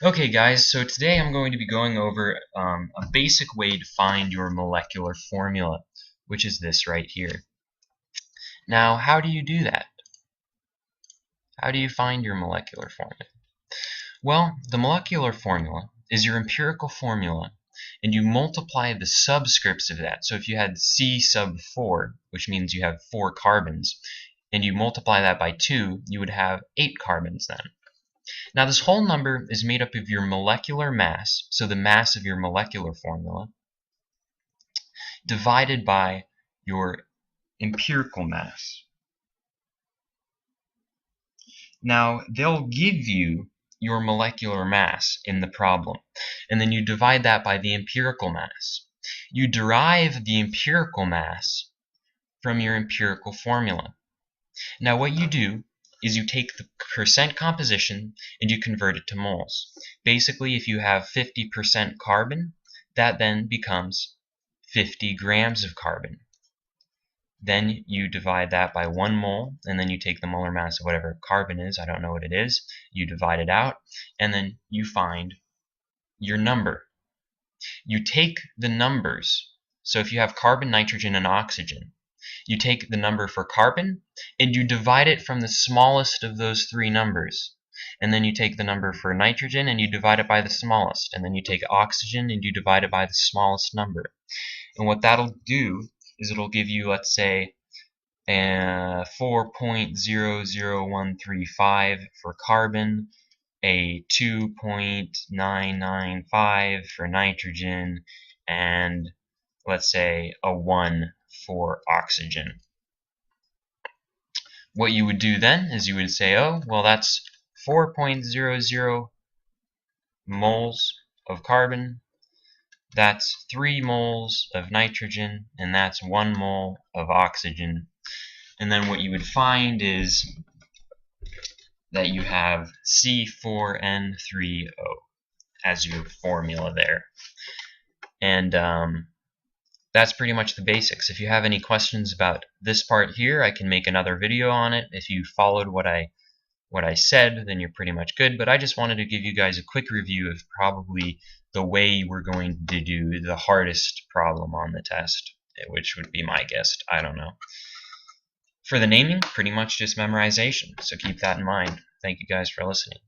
Okay guys, so today I'm going to be going over a basic way to find your molecular formula, which is this right here. Now, how do you do that? How do you find your molecular formula? Well, the molecular formula is your empirical formula, and you multiply the subscripts of that. So if you had C sub 4, which means you have 4 carbons, and you multiply that by 2, you would have 8 carbons then. Now this whole number is made up of your molecular mass, so the mass of your molecular formula, divided by your empirical mass. Now they'll give you your molecular mass in the problem, and then you divide that by the empirical mass. You derive the empirical mass from your empirical formula. Now what you do is you take the percent composition and you convert it to moles. Basically, if you have 50% carbon, that then becomes 50 grams of carbon. Then you divide that by 1 mole, and then you take the molar mass of whatever carbon is, I don't know what it is, you divide it out, and then you find your number. You take the numbers, so if you have carbon, nitrogen, and oxygen, you take the number for carbon and you divide it from the smallest of those 3 numbers. And then you take the number for nitrogen and you divide it by the smallest. And then you take oxygen and you divide it by the smallest number. And what that'll do is it'll give you, let's say, 4.00135 for carbon, a 2.995 for nitrogen, and let's say a 1 for oxygen. What you would do then is you would say, oh, well, that's 4.00 moles of carbon, that's 3 moles of nitrogen, and that's 1 mole of oxygen. And then what you would find is that you have C4N3O as your formula there. And that's pretty much the basics. If you have any questions about this part here, I can make another video on it. If you followed what I said, then you're pretty much good. But I just wanted to give you guys a quick review of probably the way we're going to do the hardest problem on the test, which would be my guess. I don't know. For the naming, pretty much just memorization. So keep that in mind. Thank you guys for listening.